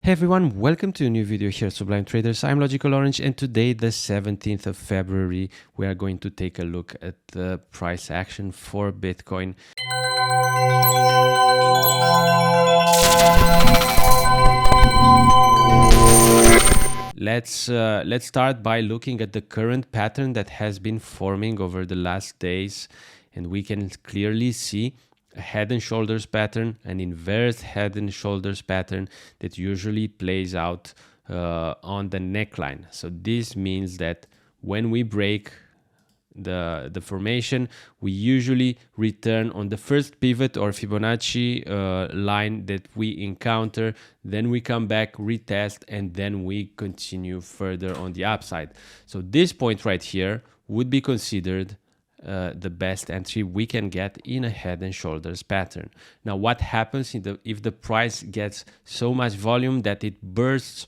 Hey everyone, welcome to a new video here at Sublime Traders. I'm Logical Orange, and today, the 17th of February, we are going to take a look at the price action for Bitcoin. Let's start by looking at the current pattern that has been forming over the last days, and we can clearly see a head and shoulders pattern, an inverse head and shoulders pattern that usually plays out on the neckline. So this means that when we break the formation, we usually return on the first pivot or Fibonacci line that we encounter, then we come back, retest, and then we continue further on the upside. So this point right here would be considered the best entry we can get in a head and shoulders pattern. Now, what happens if the price gets so much volume that it bursts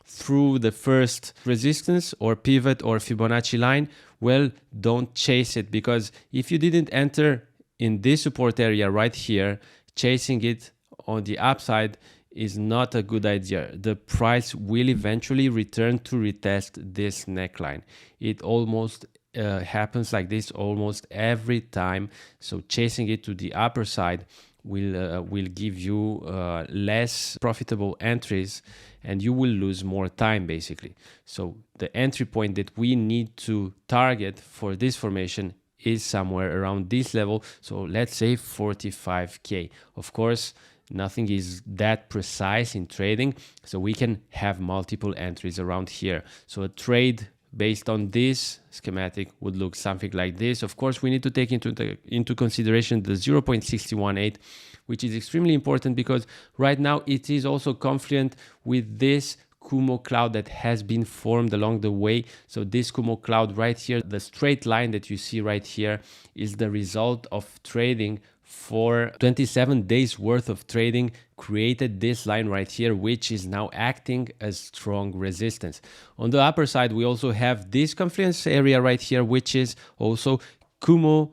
through the first resistance or pivot or Fibonacci line? Well, don't chase it, because if you didn't enter in this support area right here, chasing it on the upside is not a good idea. The price will eventually return to retest this neckline. It almost happens like this almost every time. So chasing it to the upper side will give you less profitable entries, and you will lose more time basically. So the entry point that we need to target for this formation is somewhere around this level. So let's say 45k. Of course, nothing is that precise in trading, so we can have multiple entries around here. So a trade based on this schematic would look something like this. Of course, we need to take into consideration the 0.618, which is extremely important because right now it is also confluent with this Kumo cloud that has been formed along the way. So this Kumo cloud right here, the straight line that you see right here, is the result of trading for 27 days worth of trading, created this line right here, which is now acting as strong resistance. On the upper side, we also have this confluence area right here, which is also Kumo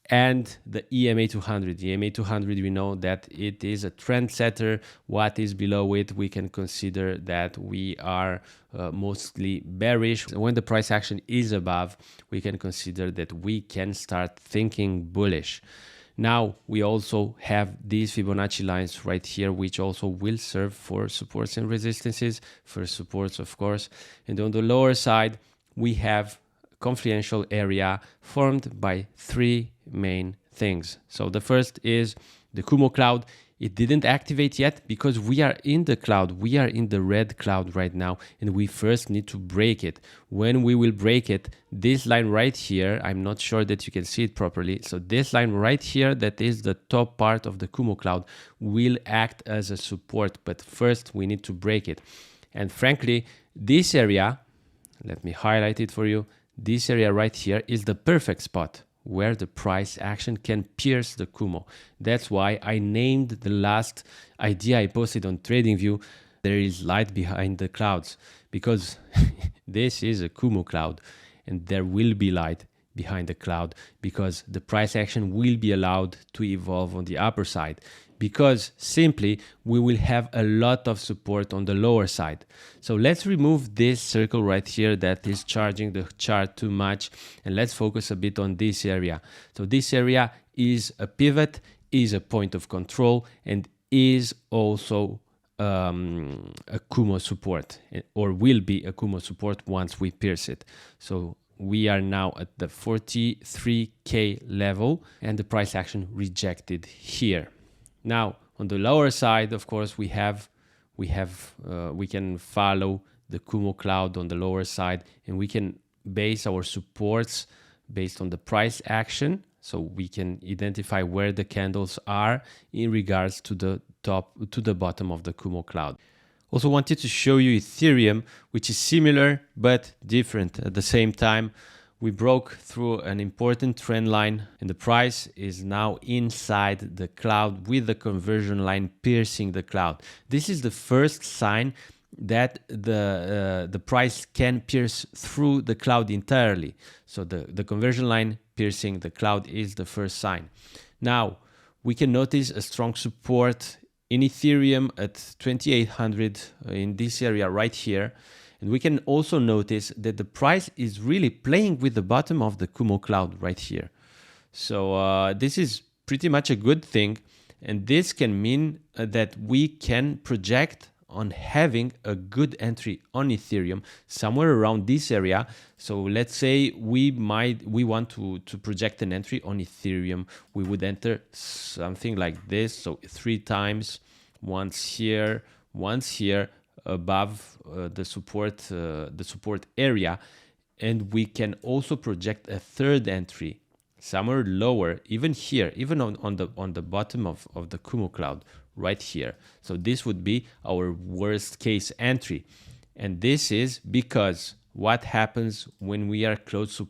and the EMA 200. The EMA 200, we know that it is a trendsetter. What is below it, we can consider that we are mostly bearish. When the price action is above, we can consider that we can start thinking bullish. Now, we also have these Fibonacci lines right here, which also will serve for supports and resistances. For supports, of course. And on the lower side, we have confluential area formed by three main things. So the first is the Kumo cloud. It didn't activate yet because we are in the cloud. We are in the red cloud right now, and we first need to break it. When we will break it, this line right here, I'm not sure that you can see it properly. So this line right here, that is the top part of the Kumo cloud, will act as a support. But first, we need to break it. And frankly, this area, let me highlight it for you. This area right here is the perfect spot where the price action can pierce the Kumo. That's why I named the last idea I posted on TradingView, there is light behind the clouds, because this is a Kumo cloud and there will be light behind the cloud because the price action will be allowed to evolve on the upper side, because simply we will have a lot of support on the lower side. So let's remove this circle right here that is charging the chart too much, and let's focus a bit on this area. So this area is a pivot, is a point of control, and is also a Kumo support, or will be a Kumo support once we pierce it. So we are now at the 43k level, and the price action rejected here. Now, on the lower side, of course, we can follow the Kumo cloud on the lower side, and we can base our supports based on the price action. So we can identify where the candles are in regards to the top to the bottom of the Kumo cloud. Also wanted to show you Ethereum, which is similar but different at the same time. We broke through an important trend line, and the price is now inside the cloud with the conversion line piercing the cloud. This is the first sign that the price can pierce through the cloud entirely. So the conversion line piercing the cloud is the first sign. Now, we can notice a strong support in Ethereum at 2800 in this area right here. And we can also notice that the price is really playing with the bottom of the Kumo cloud right here. So this is pretty much a good thing. And this can mean that we can project on having a good entry on Ethereum somewhere around this area. So let's say we want to project an entry on Ethereum. We would enter something like this. So 3 times, once here above the support area. And we can also project a third entry somewhere lower, even here, even on the bottom of the Kumo cloud right here. So this would be our worst case entry. And this is because what happens when we are close to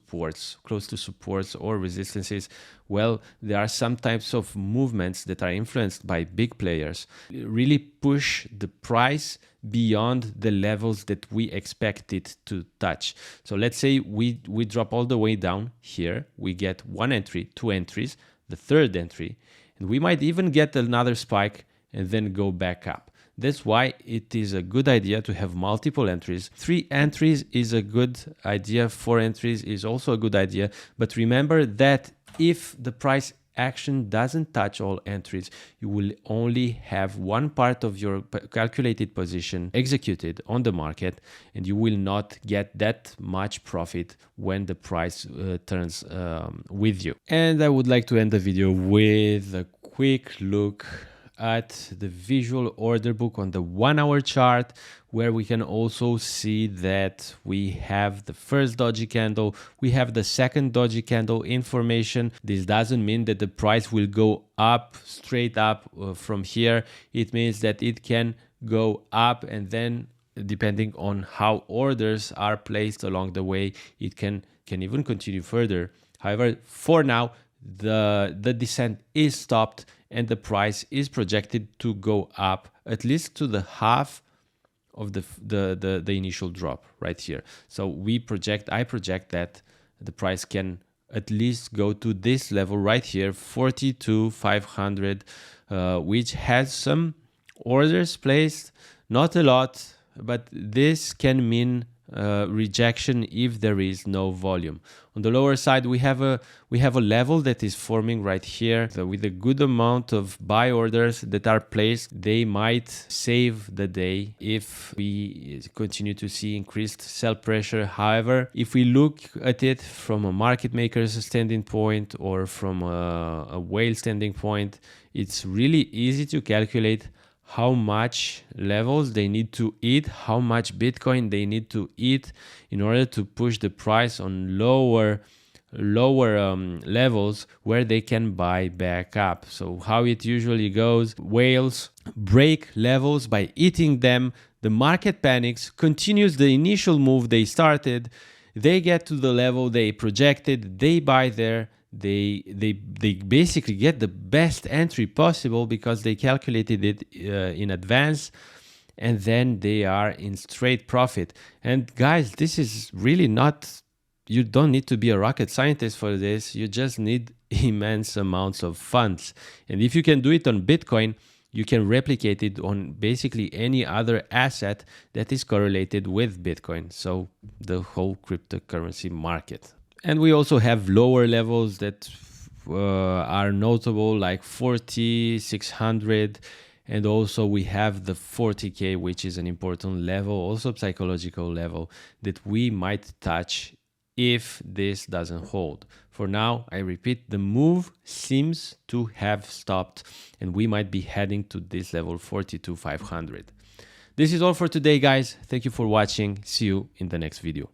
supports or resistances? Well, there are some types of movements that are influenced by big players, really push the price beyond the levels that we expect it to touch. So let's say we drop all the way down here, we get 1 entry, 2 entries, the third entry, and we might even get another spike and then go back up. That's why it is a good idea to have multiple entries. 3 entries is a good idea. 4 entries is also a good idea. But remember that if the price action doesn't touch all entries, you will only have one part of your calculated position executed on the market, and you will not get that much profit when the price turns with you. And I would like to end the video with a quick look at the visual order book on the 1 hour chart, where we can also see that we have the first doji candle, we have the second doji candle information. This doesn't mean that the price will go up, straight up from here. It means that it can go up, and then depending on how orders are placed along the way, it can even continue further. However, for now, the descent is stopped, and the price is projected to go up at least to the half of the initial drop right here. So I project that the price can at least go to this level right here, 42,500, which has some orders placed, not a lot, but this can mean rejection if there is no volume. On the lower side, we have a level that is forming right here. So with a good amount of buy orders that are placed, they might save the day if we continue to see increased sell pressure. However, if we look at it from a market maker's standing point or from a whale standing point, it's really easy to calculate how much levels they need to eat, how much Bitcoin they need to eat in order to push the price on lower levels where they can buy back up. So how it usually goes, whales break levels by eating them, the market panics, continues the initial move they started, they get to the level they projected, they buy there, they basically get the best entry possible because they calculated it in advance, and then they are in straight profit. And guys, this is really not, you don't need to be a rocket scientist for this. You just need immense amounts of funds. And if you can do it on Bitcoin, you can replicate it on basically any other asset that is correlated with Bitcoin. So the whole cryptocurrency market. And we also have lower levels that are notable, like 40,600. And also we have the 40K, which is an important level, also psychological level that we might touch if this doesn't hold. For now, I repeat, the move seems to have stopped, and we might be heading to this level, 42,500. This is all for today, guys. Thank you for watching. See you in the next video.